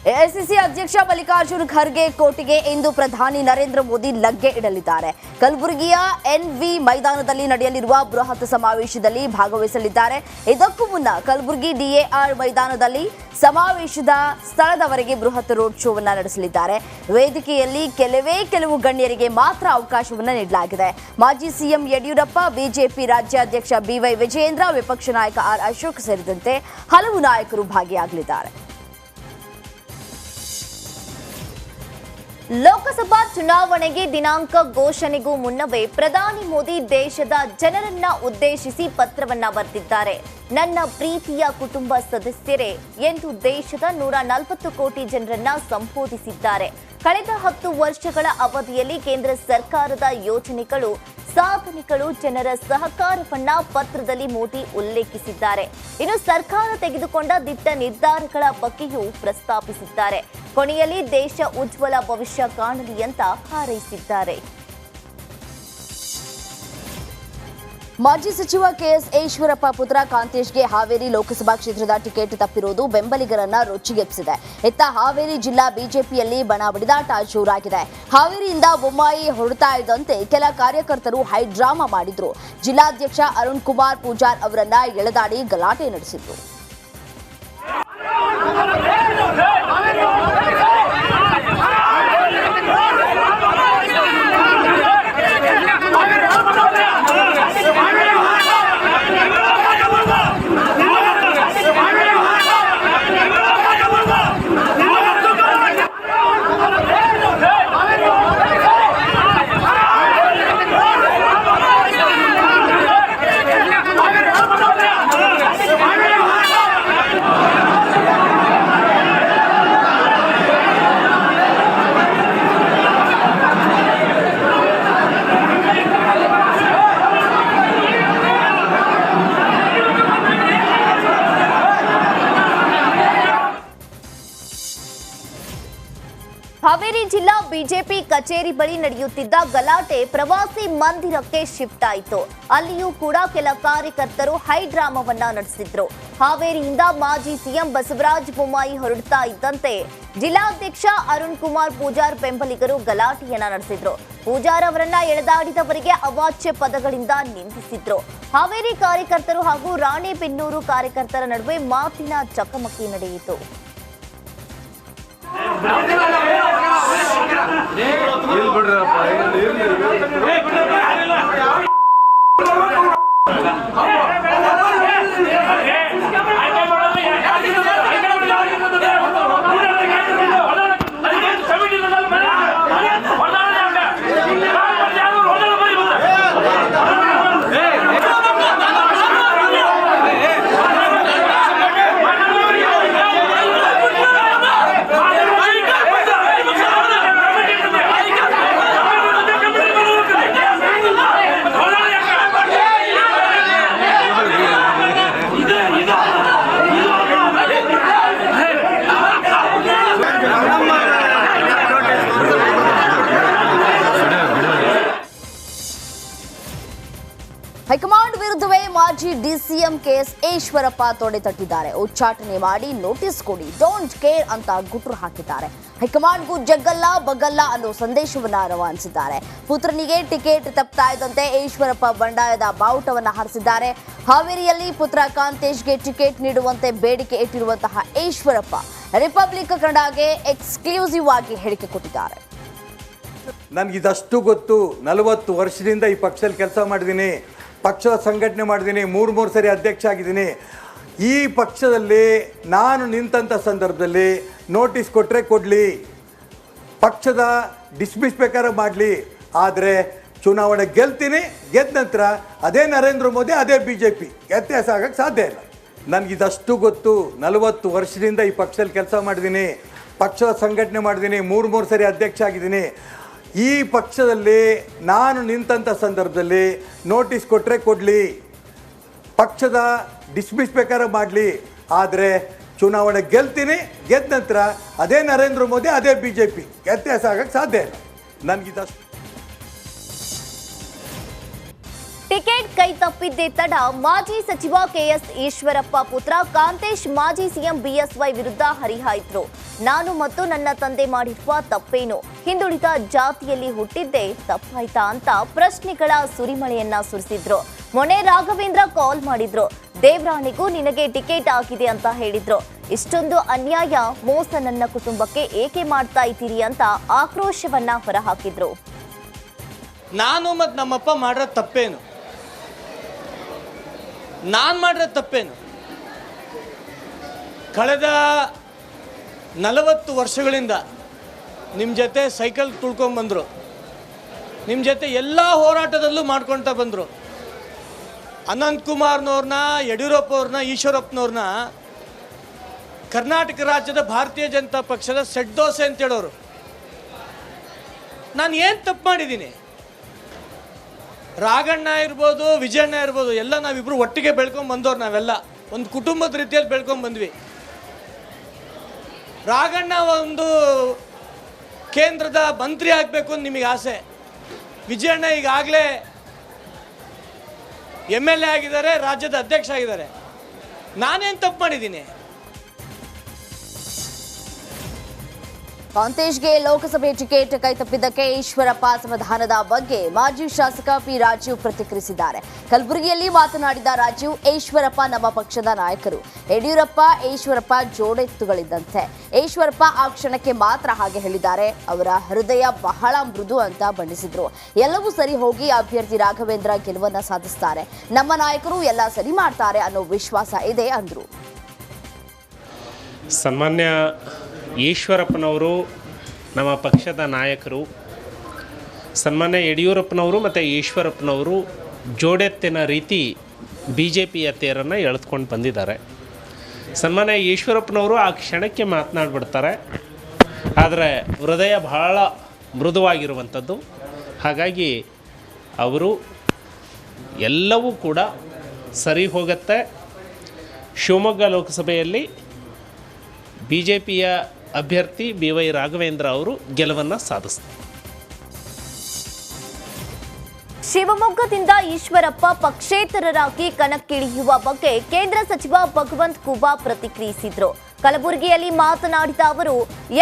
AICC ಅಧ್ಯಕ್ಷ ಮಲ್ಲಿಕಾರ್ಜುನ್ ಖರ್ಗೆ ಕೋಟೆಗೆ ಇಂದು ಪ್ರಧಾನಿ ನರೇಂದ್ರ ಮೋದಿ ಲಗ್ಗೆ ಇಡಲಿದ್ದಾರೆ. ಕಲಬುರಗಿಯ ಎನ್ವಿ ಮೈದಾನದಲ್ಲಿ ನಡೆಯಲಿರುವ ಬೃಹತ್ ಸಮಾವೇಶದಲ್ಲಿ ಭಾಗವಹಿಸಲಿದ್ದಾರೆ. ಇದಕ್ಕೂ ಮುನ್ನ ಕಲಬುರಗಿ ಡಿಎಆರ್ ಮೈದಾನದಲ್ಲಿ ಸಮಾವೇಶದ ಸ್ಥಳದವರೆಗೆ ಬೃಹತ್ ರೋಡ್ ಶೋವನ್ನು ನಡೆಸಲಿದ್ದಾರೆ. ವೇದಿಕೆಯಲ್ಲಿ ಕೆಲವು ಗಣ್ಯರಿಗೆ ಮಾತ್ರ ಅವಕಾಶವನ್ನು ನೀಡಲಾಗಿದೆ. ಮಾಜಿ ಸಿಎಂ ಯಡಿಯೂರಪ್ಪ, ಬಿಜೆಪಿ ರಾಜ್ಯಾಧ್ಯಕ್ಷ ಬಿವೈ ವಿಜಯೇಂದ್ರ, ವಿಪಕ್ಷ ನಾಯಕ ಆರ್ ಅಶೋಕ್ ಸೇರಿದಂತೆ ಹಲವು ನಾಯಕರು ಭಾಗಿಯಾಗಲಿದ್ದಾರೆ. ಲೋಕಸಭಾ ಚುನಾವಣೆಗೆ ದಿನಾಂಕ ಘೋಷಣೆಗೂ ಮುನ್ನವೇ ಪ್ರಧಾನಿ ಮೋದಿ ದೇಶದ ಜನರನ್ನ ಉದ್ದೇಶಿಸಿ ಪತ್ರವನ್ನ ಬರೆದಿದ್ದಾರೆ. ನನ್ನ ಪ್ರೀತಿಯ ಕುಟುಂಬ ಸದಸ್ಯರೇ ಎಂದು ದೇಶದ 140 ಕೋಟಿ ಜನರನ್ನ ಸಂಬೋಧಿಸಿದ್ದಾರೆ. ಕಳೆದ 10 ವರ್ಷಗಳ ಅವಧಿಯಲ್ಲಿ ಕೇಂದ್ರ ಸರ್ಕಾರದ ಯೋಜನೆಗಳು, ಸಾಧನೆಗಳು, ಜನರ ಸಹಕಾರವನ್ನ ಪತ್ರದಲ್ಲಿ ಮೋದಿ ಉಲ್ಲೇಖಿಸಿದ್ದಾರೆ. ಇನ್ನು ಸರ್ಕಾರ ತೆಗೆದುಕೊಂಡ ದಿಟ್ಟ ನಿರ್ಧಾರಗಳ ಬಗ್ಗೆಯೂ ಪ್ರಸ್ತಾಪಿಸಿದ್ದಾರೆ. ಕೊನೆಯಲ್ಲಿ ದೇಶ ಉಜ್ವಲ ಭವಿಷ್ಯ ಕಾಣಲಿ ಅಂತ ಹಾರೈಸಿದ್ದಾರೆ. ಮಾಜಿ ಸಚಿವ ಕೆಎಸ್ ಈಶ್ವರಪ್ಪ ಪುತ್ರ ಕಾಂತೇಶ್ಗೆ ಹಾವೇರಿ ಲೋಕಸಭಾ ಕ್ಷೇತ್ರದ ಟಿಕೆಟ್ ತಪ್ಪಿರುವುದು ಬೆಂಬಲಿಗರನ್ನ ರೊಚ್ಚಿಗೆಬ್ಬಿಸಿದೆ. ಇತ್ತ ಹಾವೇರಿ ಜಿಲ್ಲಾ ಬಿಜೆಪಿಯಲ್ಲಿ ಬಣ ಬಡಿದಾಟ ಜೋರಾಗಿದೆ. ಹಾವೇರಿಯಿಂದ ಬೊಮ್ಮಾಯಿ ಹೊರಡ್ತಾ ಇದ್ದಂತೆ ಕೆಲ ಕಾರ್ಯಕರ್ತರು ಹೈಡ್ರಾಮಾ ಮಾಡಿದ್ರು. ಜಿಲ್ಲಾಧ್ಯಕ್ಷ ಅರುಣ್ ಕುಮಾರ್ ಪೂಜಾರ್ ಅವರನ್ನ ಎಳೆದಾಡಿ ಗಲಾಟೆ ನಡೆಸಿದ್ರು. ಹಾವೇರಿ ಜಿಲ್ಲಾ ಬಿಜೆಪಿ ಕಚೇರಿ ಬಳಿ ನಡೆಯುತ್ತಿದ್ದ ಗಲಾಟೆ ಪ್ರವಾಸಿ ಮಂದಿರಕ್ಕೆ ಶಿಫ್ಟ್ ಆಯಿತು. ಅಲ್ಲಿಯೂ ಕೂಡ ಕೆಲ ಕಾರ್ಯಕರ್ತರು ಹೈಡ್ರಾಮಾವನ್ನ ನಡೆಸಿದ್ರು. ಹಾವೇರಿಯಿಂದ ಮಾಜಿ ಸಿಎಂ ಬಸವರಾಜ ಬೊಮ್ಮಾಯಿ ಹೊರಡ್ತಾ ಇದ್ದಂತೆ ಜಿಲ್ಲಾಧ್ಯಕ್ಷ ಅರುಣ್ ಕುಮಾರ್ ಪೂಜಾರ್ ಬೆಂಬಲಿಗರು ಗಲಾಟೆಯನ್ನ ನಡೆಸಿದ್ರು. ಪೂಜಾರ್ ಅವರನ್ನ ಎಳೆದಾಡಿದವರಿಗೆ ಅವಾಚ್ಯ ಪದಗಳಿಂದ ನಿಂದಿಸಿದ್ರು. ಹಾವೇರಿ ಕಾರ್ಯಕರ್ತರು ಹಾಗೂ ರಾಣೆಬೆನ್ನೂರು ಕಾರ್ಯಕರ್ತರ ನಡುವೆ ಮಾತಿನ ಚಕಮಕಿ ನಡೆಯಿತು. ಹೈಕಮಾಂಡ್ ವಿರುದ್ಧವೇ ಮಾಜಿ ಡಿಸಿಎಂ ಕೆಎಸ್ ಈಶ್ವರಪ್ಪ ತೊಡೆ ತಟ್ಟಿದ್ದಾರೆ. ಉಚ್ಚಾಟನೆ ಮಾಡಿ ನೋಟಿಸ್ ಕೊಡಿ, ಡೋಂಟ್ ಕೇರ್ ಅಂತ ಗುಟ್ರು ಹಾಕಿದ್ದಾರೆ. ಹೈಕಮಾಂಡ್ಗೂ ಜಗ್ಗಲ್ಲ ಬಗ್ಗಲ್ಲ ಅನ್ನೋ ಸಂದೇಶವನ್ನ ರವಾನಿಸಿದ್ದಾರೆ. ಪುತ್ರನಿಗೆ ಟಿಕೆಟ್ ತಪ್ತಾ ಇದ್ದಂತೆ ಈಶ್ವರಪ್ಪ ಬಂಡಾಯದ ಬಾವುಟವನ್ನ ಹಾರಿಸಿದ್ದಾರೆ. ಹಾವೇರಿಯಲ್ಲಿ ಪುತ್ರ ಕಾಂತೇಶ್ಗೆ ಟಿಕೆಟ್ ನೀಡುವಂತೆ ಬೇಡಿಕೆ ಇಟ್ಟಿರುವಂತಹ ಈಶ್ವರಪ್ಪ ರಿಪಬ್ಲಿಕ್ ಕನ್ನಡಗೆ ಎಕ್ಸ್ಕ್ಲೂಸಿವ್ ಆಗಿ ಹೇಳಿಕೆ ಕೊಟ್ಟಿದ್ದಾರೆ. ನನಗಿದಷ್ಟು ಗೊತ್ತು. 40 ವರ್ಷದಿಂದ ಈ ಪಕ್ಷದಲ್ಲಿ ಕೆಲಸ ಮಾಡಿದ್ದೀನಿ, ಪಕ್ಷದ ಸಂಘಟನೆ ಮಾಡಿದ್ದೀನಿ, 3 ಸರಿ ಅಧ್ಯಕ್ಷ ಆಗಿದ್ದೀನಿ. ಈ ಪಕ್ಷದಲ್ಲಿ ನಾನು ನಿಂತಹ ಸಂದರ್ಭದಲ್ಲಿ ನೋಟಿಸ್ ಕೊಟ್ಟರೆ ಕೊಡಲಿ, ಪಕ್ಷದ ಡಿಸ್ಮಿಸ್ ಬೇಕಾದ್ರೆ ಮಾಡಲಿ, ಆದರೆ ಚುನಾವಣೆ ಗೆಲ್ತೀನಿ, ಗೆದ್ದ ನಂತರ ಅದೇ ನರೇಂದ್ರ ಮೋದಿ, ಅದೇ BJP, ವ್ಯತ್ಯಾಸ ಆಗೋಕ್ಕೆ ಸಾಧ್ಯ ಇಲ್ಲ. ನನಗಿದಷ್ಟು ಗೊತ್ತು. 40 ವರ್ಷದಿಂದ ಈ ಪಕ್ಷದಲ್ಲಿ ಕೆಲಸ ಮಾಡಿದ್ದೀನಿ, ಪಕ್ಷದ ಸಂಘಟನೆ ಮಾಡಿದ್ದೀನಿ, 3 ಸರಿ ಅಧ್ಯಕ್ಷ ಆಗಿದ್ದೀನಿ. ಈ ಪಕ್ಷದಲ್ಲಿ ನಾನು ನಿಂತಹ ಸಂದರ್ಭದಲ್ಲಿ ನೋಟಿಸ್ ಕೊಟ್ಟರೆ ಕೊಡಲಿ, ಪಕ್ಷದ ಡಿಸ್ಮಿಸ್ ಬೇಕಾದ್ರೆ ಮಾಡಲಿ, ಆದರೆ ಚುನಾವಣೆ ಗೆಲ್ತೀನಿ, ಗೆದ್ದ ನಂತರ ಅದೇ ನರೇಂದ್ರ ಮೋದಿ, ಅದೇ BJP, ವ್ಯತ್ಯಾಸ ಆಗೋಕ್ಕೆ ಸಾಧ್ಯ ಇಲ್ಲ. ನನಗಿದಷ್ಟು ಟಿಕೆಟ್ ಕೈ ತಪ್ಪಿದ್ದೇ ತಡ ಮಾಜಿ ಸಚಿವ ಕೆಎಸ್ ಈಶ್ವರಪ್ಪ ಪುತ್ರ ಕಾಂತೇಶ್ ಮಾಜಿ ಸಿಎಂ ಬಿಎಸ್ವೈ ವಿರುದ್ಧ ಹರಿಹಾಯ್ದ್ರು. ನಾನು ಮತ್ತು ನನ್ನ ತಂದೆ ಮಾಡಿರುವ ತಪ್ಪೇನು, ಹಿಂದುಳಿದ ಜಾತಿಯಲ್ಲಿ ಹುಟ್ಟಿದ್ದೇ ತಪ್ಪಾಯ್ತಾ ಅಂತ ಪ್ರಶ್ನೆಗಳ ಸುರಿಮಳೆಯನ್ನ ಸುರಿಸಿದ್ರು. ಮೊನ್ನೆ ರಾಘವೇಂದ್ರ ಕಾಲ್ ಮಾಡಿದ್ರು. ದೇವರಾಣಿಗೂ ನಿನಗೆ ಟಿಕೆಟ್ ಆಗಿದೆ ಅಂತ ಹೇಳಿದ್ರು. ಇಷ್ಟೊಂದು ಅನ್ಯಾಯ ಮೋಸ ನನ್ನ ಕುಟುಂಬಕ್ಕೆ ಏಕೆ ಮಾಡ್ತಾ ಇದ್ದೀರಿ ಅಂತ ಆಕ್ರೋಶವನ್ನ ಹೊರಹಾಕಿದ್ರು. ನಾನು ಮತ್ತು ನಮ್ಮಪ್ಪ ಮಾಡಿರೋ ತಪ್ಪೇನು, ನಾನು ಮಾಡಿರೋ ತಪ್ಪೇನು? ಕಳೆದ 40 ವರ್ಷಗಳಿಂದ ನಿಮ್ಮ ಜೊತೆ ಸೈಕಲ್ ತುಳ್ಕೊಂಡ್ಬಂದರು, ನಿಮ್ಮ ಜೊತೆ ಎಲ್ಲ ಹೋರಾಟದಲ್ಲೂ ಮಾಡ್ಕೊಳ್ತಾ ಬಂದರು. ಅನಂತಕುಮಾರ್ನವ್ರನ್ನ, ಯಡಿಯೂರಪ್ಪ ಅವ್ರನ್ನ, ಈಶ್ವರಪ್ಪನವ್ರನ್ನ ಕರ್ನಾಟಕ ರಾಜ್ಯದ ಭಾರತೀಯ ಜನತಾ ಪಕ್ಷದ ಸೆಟ್ ದೋಸೆ ಅಂತ ಹೇಳೋರು. ನಾನು ಏನು ತಪ್ಪು ಮಾಡಿದ್ದೀನಿ? ರಾಘಣ್ಣ ಇರ್ಬೋದು, ವಿಜಯಣ್ಣ ಇರ್ಬೋದು, ಎಲ್ಲ ನಾವಿಬ್ಬರು ಒಟ್ಟಿಗೆ ಬೆಳ್ಕೊಂಡು ಬಂದವ್ರು. ನಾವೆಲ್ಲ ಒಂದು ಕುಟುಂಬದ ರೀತಿಯಲ್ಲಿ ಬೆಳ್ಕೊಂಡು ಬಂದ್ವಿ. ರಾಘಣ್ಣ ಒಂದು ಕೇಂದ್ರದ ಮಂತ್ರಿ ಆಗಬೇಕು ಅಂತ ನಿಮಗೆ ಆಸೆ. ವಿಜಯಣ್ಣ ಈಗಾಗಲೇ MLA ಆಗಿದ್ದಾರೆ, ರಾಜ್ಯದ ಅಧ್ಯಕ್ಷ ಆಗಿದ್ದಾರೆ. ನಾನೇನು ತಪ್ಪು ಮಾಡಿದ್ದೀನಿ? ಕಾಂತೇಶ್ಗೆ ಲೋಕಸಭೆ ಟಿಕೆಟ್ ಕೈತಪ್ಪಿದ್ದಕ್ಕೆ ಈಶ್ವರಪ್ಪ ಅಸಮಾಧಾನದ ಬಗ್ಗೆ ಮಾಜಿ ಶಾಸಕ ಪಿ ರಾಜೀವ್ ಪ್ರತಿಕ್ರಿಯಿಸಿದ್ದಾರೆ. ಕಲಬುರಗಿಯಲ್ಲಿ ಮಾತನಾಡಿದ ರಾಜೀವ್, ಈಶ್ವರಪ್ಪ ನಮ್ಮ ಪಕ್ಷದ ನಾಯಕರು. ಯಡಿಯೂರಪ್ಪ ಈಶ್ವರಪ್ಪ ಜೋಡೆತ್ತುಗಳಿದ್ದಂತೆ. ಈಶ್ವರಪ್ಪ ಆ ಕ್ಷಣಕ್ಕೆ ಮಾತ್ರ ಹಾಗೆ ಹೇಳಿದ್ದಾರೆ. ಅವರ ಹೃದಯ ಬಹಳ ಮೃದು ಅಂತ ಬಣ್ಣಿಸಿದ್ರು. ಎಲ್ಲವೂ ಸರಿ ಹೋಗಿ ಅಭ್ಯರ್ಥಿ ರಾಘವೇಂದ್ರ ಗೆಲುವನ್ನ ಸಾಧಿಸ್ತಾರೆ. ನಮ್ಮ ನಾಯಕರು ಎಲ್ಲ ಸರಿ ಮಾಡ್ತಾರೆ ಅನ್ನೋ ವಿಶ್ವಾಸ ಇದೆ ಅಂದ್ರು. ಸನ್ಮಾನ್ಯ ಈಶ್ವರಪ್ಪನವರು ನಮ್ಮ ಪಕ್ಷದ ನಾಯಕರು. ಸನ್ಮಾನ್ಯ ಯಡಿಯೂರಪ್ಪನವರು ಮತ್ತು ಈಶ್ವರಪ್ಪನವರು ಜೋಡೆತ್ತಿನ ರೀತಿ BJPಯ ತೇರನ್ನು ಎಳೆದುಕೊಂಡು ಬಂದಿದ್ದಾರೆ. ಸನ್ಮಾನ್ಯ ಈಶ್ವರಪ್ಪನವರು ಆ ಕ್ಷಣಕ್ಕೆ ಮಾತನಾಡ್ಬಿಡ್ತಾರೆ. ಆದರೆ ಹೃದಯ ಬಹಳ ಮೃದುವಾಗಿರುವಂಥದ್ದು. ಹಾಗಾಗಿ ಅವರು ಎಲ್ಲವೂ ಕೂಡ ಸರಿ ಹೋಗುತ್ತೆ. ಶಿವಮೊಗ್ಗ ಲೋಕಸಭೆಯಲ್ಲಿ BJPಯ ಅಭ್ಯರ್ಥಿ BY ರಾಘವೇಂದ್ರ ಅವರು ಗೆಲುವನ್ನು ಸಾಧಿಸ್ತಾರೆ. ಶಿವಮೊಗ್ಗದಿಂದ ಈಶ್ವರಪ್ಪ ಪಕ್ಷೇತರರಾಗಿ ಕಣಕ್ಕಿಳಿಯುವ ಬಗ್ಗೆ ಕೇಂದ್ರ ಸಚಿವ ಭಗವಂತ್ ಖೂಬಾ ಪ್ರತಿಕ್ರಿಯಿಸಿದ್ರು. ಕಲಬುರಗಿಯಲ್ಲಿ ಮಾತನಾಡಿದ ಅವರು,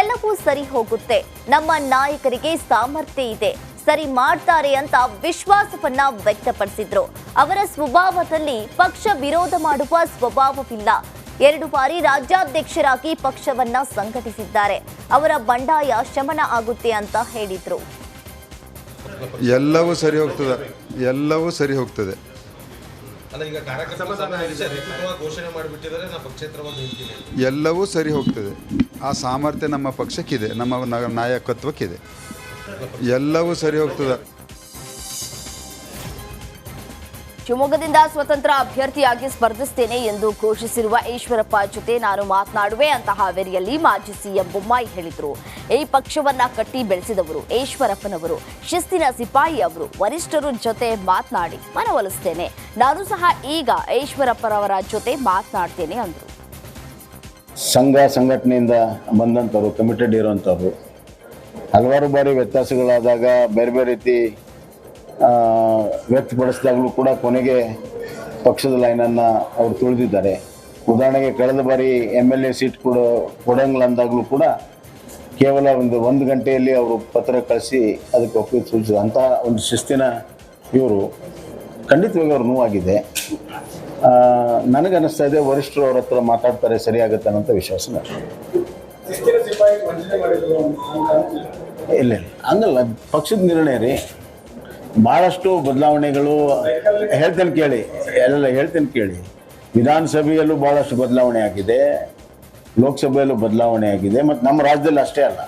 ಎಲ್ಲವೂ ಸರಿ ಹೋಗುತ್ತೆ, ನಮ್ಮ ನಾಯಕರಿಗೆ ಸಾಮರ್ಥ್ಯ ಇದೆ, ಸರಿ ಮಾಡ್ತಾರೆ ಅಂತ ವಿಶ್ವಾಸವನ್ನ ವ್ಯಕ್ತಪಡಿಸಿದ್ರು. ಅವರ ಸ್ವಭಾವದಲ್ಲಿ ಪಕ್ಷ ವಿರೋಧ ಮಾಡುವ ಸ್ವಭಾವವಿಲ್ಲ. 2 ಬಾರಿ ರಾಜ್ಯಾಧ್ಯಕ್ಷರಾಗಿ ಪಕ್ಷವನ್ನ ಸಂಘಟಿಸಿದ್ದಾರೆ. ಅವರ ಬಂಡಾಯ ಶಮನ ಆಗುತ್ತೆ ಅಂತ ಹೇಳಿದ್ರು. ಎಲ್ಲವೂ ಸರಿ ಹೋಗ್ತದೆ, ಎಲ್ಲವೂ ಸರಿ ಹೋಗ್ತದೆ. ಎಲ್ಲವೂ ಸರಿ ಹೋಗ್ತದೆ. ಆ ಸಾಮರ್ಥ್ಯ ನಮ್ಮ ಪಕ್ಷಕ್ಕಿದೆ, ನಮ್ಮ ನಾಯಕತ್ವಕ್ಕಿದೆ. ಎಲ್ಲವೂ ಸರಿ ಹೋಗ್ತದೆ. ಶಿವಮೊಗ್ಗದಿಂದ ಸ್ವತಂತ್ರ ಅಭ್ಯರ್ಥಿಯಾಗಿ ಸ್ಪರ್ಧಿಸುತ್ತೇನೆ ಎಂದು ಘೋಷಿಸಿರುವ ಈಶ್ವರಪ್ಪ ಜೊತೆ ನಾನು ಮಾತನಾಡುವೆ ಅಂತ ಹಾವೇರಿಯಲ್ಲಿ ಮಾಜಿ ಸಿಎಂ ಬೊಮ್ಮಾಯಿ ಹೇಳಿದರು. ಈ ಪಕ್ಷವನ್ನ ಕಟ್ಟಿ ಬೆಳೆಸಿದವರು ಈಶ್ವರಪ್ಪನವರು, ಶಿಸ್ತಿನ ಸಿಪಾಯಿ ಅವರು. ವರಿಷ್ಠರ ಜೊತೆ ಮಾತನಾಡಿ ಮನವೊಲಿಸ್ತೇನೆ. ನಾನು ಸಹ ಈಗ ಈಶ್ವರಪ್ಪನವರ ಜೊತೆ ಮಾತನಾಡ್ತೇನೆ ಅಂದರು. ಸಂಘ ಸಂಘಟನೆಯಿಂದ ಬಂದಂಥವ್ರು, ಕಮಿಟೆಡ್ ಇರೋವಂಥವ್ರು. ಹಲವಾರು ಬಾರಿ ವ್ಯತ್ಯಾಸಗಳಾದಾಗ ಬೇರೆ ಬೇರೆ ರೀತಿ ವ್ಯಕ್ತಪಡಿಸಿದಾಗಲೂ ಕೂಡ ಕೊನೆಗೆ ಪಕ್ಷದ ಲೈನನ್ನು ಅವರು ತುಳಿದಿದ್ದಾರೆ. ಉದಾಹರಣೆಗೆ ಕಳೆದ ಬಾರಿ MLA ಸೀಟ್ ಕೊಡಂಗಿಲ್ಲ ಅಂದಾಗಲೂ ಕೂಡ ಕೇವಲ ಒಂದು ಗಂಟೆಯಲ್ಲಿ ಅವರು ಪತ್ರ ಕಳಿಸಿ ಅದಕ್ಕೆ ಒಪ್ಪಿಗೆ ಸೂಚಿಸಿದ ಅಂತಹ ಒಂದು ಶಿಸ್ತಿನ ಇವರು. ಖಂಡಿತವಾಗಿ ಅವ್ರು ನೋವಾಗಿದೆ. ನನಗನ್ನಿಸ್ತಾ ಇದೆ ವರಿಷ್ಠರು ಅವ್ರ ಹತ್ರ ಮಾತಾಡ್ತಾರೆ, ಸರಿಯಾಗುತ್ತೆ ಅನ್ನೋಂಥ ವಿಶ್ವಾಸ. ಇಲ್ಲ ಹಂಗಲ್ಲ, ಪಕ್ಷದ ನಿರ್ಣಯ ರೀ. ಭಾಳಷ್ಟು ಬದಲಾವಣೆಗಳು ಹೇಳ್ತೇನೆ ಕೇಳಿ. ವಿಧಾನಸಭೆಯಲ್ಲೂ ಭಾಳಷ್ಟು ಬದಲಾವಣೆ ಆಗಿದೆ, ಲೋಕಸಭೆಯಲ್ಲೂ ಬದಲಾವಣೆ ಆಗಿದೆ, ಮತ್ತು ನಮ್ಮ ರಾಜ್ಯದಲ್ಲಿ ಅಷ್ಟೇ ಅಲ್ಲ,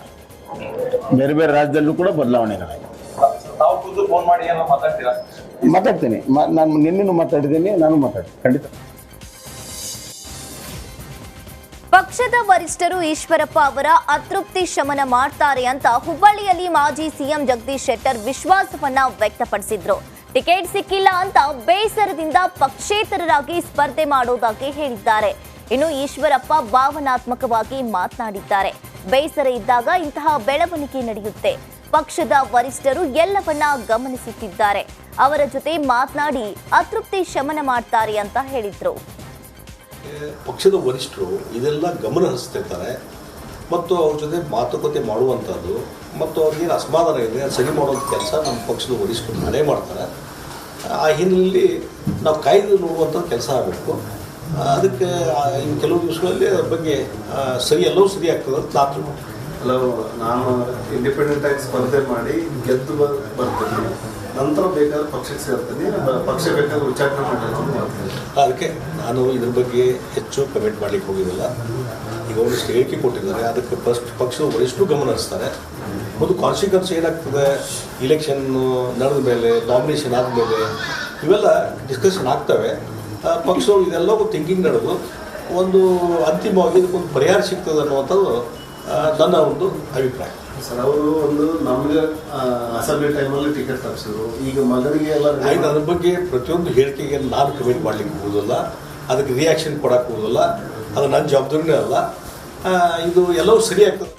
ಬೇರೆ ಬೇರೆ ರಾಜ್ಯದಲ್ಲೂ ಕೂಡ ಬದಲಾವಣೆಗಳಾಗಿದೆ. ಮಾತಾಡ್ತೀನಿ, ನಾನು ನಿನ್ನೆನೂ ಮಾತಾಡಿದ್ದೀನಿ, ನಾನು ಮಾತಾಡ್ತೀನಿ ಖಂಡಿತ. ಪಕ್ಷದ ವರಿಷ್ಠರು ಈಶ್ವರಪ್ಪ ಅವರ ಅತೃಪ್ತಿ ಶಮನ ಮಾಡ್ತಾರೆ ಅಂತ ಹುಬ್ಬಳ್ಳಿಯಲ್ಲಿ ಮಾಜಿ ಸಿಎಂ ಜಗದೀಶ್ ಶೆಟ್ಟರ್ ವಿಶ್ವಾಸವನ್ನ ವ್ಯಕ್ತಪಡಿಸಿದ್ರು. ಟಿಕೆಟ್ ಸಿಕ್ಕಿಲ್ಲ ಅಂತ ಬೇಸರದಿಂದ ಪಕ್ಷೇತರರಾಗಿ ಸ್ಪರ್ಧೆ ಮಾಡೋದಾಗಿ ಹೇಳಿದ್ದಾರೆ. ಇನ್ನು ಈಶ್ವರಪ್ಪ ಭಾವನಾತ್ಮಕವಾಗಿ ಮಾತನಾಡಿದ್ದಾರೆ. ಬೇಸರ ಇದ್ದಾಗ ಇಂತಹ ಬೆಳವಣಿಗೆ ನಡೆಯುತ್ತೆ. ಪಕ್ಷದ ವರಿಷ್ಠರು ಎಲ್ಲವನ್ನ ಗಮನಿಸುತ್ತಿದ್ದಾರೆ. ಅವರ ಜೊತೆ ಮಾತನಾಡಿ ಅತೃಪ್ತಿ ಶಮನ ಮಾಡ್ತಾರೆ ಅಂತ ಹೇಳಿದ್ರು. ಪಕ್ಷದ ವರಿಷ್ಠರು ಇದೆಲ್ಲ ಗಮನ ಹರಿಸ್ತಿರ್ತಾರೆ ಮತ್ತು ಅವ್ರ ಜೊತೆ ಮಾತುಕತೆ ಮಾಡುವಂಥದ್ದು ಮತ್ತು ಅವ್ರಿಗೇನು ಅಸಮಾಧಾನ ಇದೆ ಸರಿ ಮಾಡುವಂಥ ಕೆಲಸ ನಮ್ಮ ಪಕ್ಷದ ವರಿಷ್ಠರು ಮಾಡೇ ಮಾಡ್ತಾರೆ. ಆ ಹಿನ್ನೆಲೆಯಲ್ಲಿ ನಾವು ಕಾಯ್ದು ನೋಡುವಂಥ ಕೆಲಸ ಆಗಬೇಕು. ಅದಕ್ಕೆ ಇನ್ನು ಕೆಲವು ದಿವಸಗಳಲ್ಲಿ ಅದ್ರ ಬಗ್ಗೆ ಎಲ್ಲವೂ ಸರಿ ಆಗ್ತದೆ ಅಂತ ನಾನು ಅಲ್ಲ, ನಾನು ಇಂಡಿಪೆಂಡೆಂಟಾಗಿ ಸ್ಪರ್ಧೆ ಮಾಡಿ ಗೆದ್ದು ಬರ್ತೀನಿ, ನಂತರ ಬೇಕಾದ್ರೆ ಪಕ್ಷಕ್ಕೆ ಸೇರ್ತೀನಿ, ಪಕ್ಷ ಬೇಕಾದ್ರೆ ವಿಚಾರಣೆ ಮಾಡ್ತೀನಿ. ಅದಕ್ಕೆ ನಾನು ಇದ್ರ ಬಗ್ಗೆ ಹೆಚ್ಚು ಕಮೆಂಟ್ ಮಾಡಲಿಕ್ಕೆ ಹೋಗಿದ್ದಿಲ್ಲ. ಈಗ ಒಂದಿಷ್ಟು ಹೇಳಿಕೆ ಕೊಟ್ಟಿದ್ದಾರೆ, ಅದಕ್ಕೆ ಫಸ್ಟ್ ಪಕ್ಷದ ವರಿಷ್ಠರು ಗಮನ ಹರಿಸ್ತಾರೆ. ಒಂದು ಕಾನ್ಸಿಕ್ವೆನ್ಸ್ ಏನಾಗ್ತದೆ, ಇಲೆಕ್ಷನ್ ನಡೆದ ಮೇಲೆ, ನಾಮಿನೇಷನ್ ಆದಮೇಲೆ ಇವೆಲ್ಲ ಡಿಸ್ಕಷನ್ ಆಗ್ತವೆ. ಪಕ್ಷದವರು ಇದೆಲ್ಲವೂ ಥಿಂಕಿಂಗ್ ನಡೆದು ಒಂದು ಅಂತಿಮವಾಗಿ ಇದಕ್ಕೊಂದು ಪರಿಹಾರ ಸಿಗ್ತದೆ ಅನ್ನುವಂಥದ್ದು ನನ್ನ ಒಂದು ಅಭಿಪ್ರಾಯ. ಸರ್, ಅವರು ಒಂದು ನಮಗೆ ಅಸೆಂಬ್ಲಿ ಟೈಮಲ್ಲಿ ಟಿಕೆಟ್ ತರಿಸಿದ್ರು, ಈಗ ಮಗನಿಗೆ ಎಲ್ಲ ಆಯ್ತು. ಅದ್ರ ಬಗ್ಗೆ ಪ್ರತಿಯೊಂದು ಹೇಳಿಕೆಗೆ ನಾನು ಕಮೆಂಟ್ ಮಾಡಲಿಕ್ಕೆ ಹೋಗೋದಿಲ್ಲ, ಅದಕ್ಕೆ ರಿಯಾಕ್ಷನ್ ಕೊಡೋಕ್ಕೆ ಹೋಗೋದಿಲ್ಲ. ಅದು ನನ್ನ ಜವಾಬ್ದಾರಿನೇ ಅಲ್ಲ. ಇದು ಎಲ್ಲವೂ ಸರಿ ಆಗ್ತದೆ.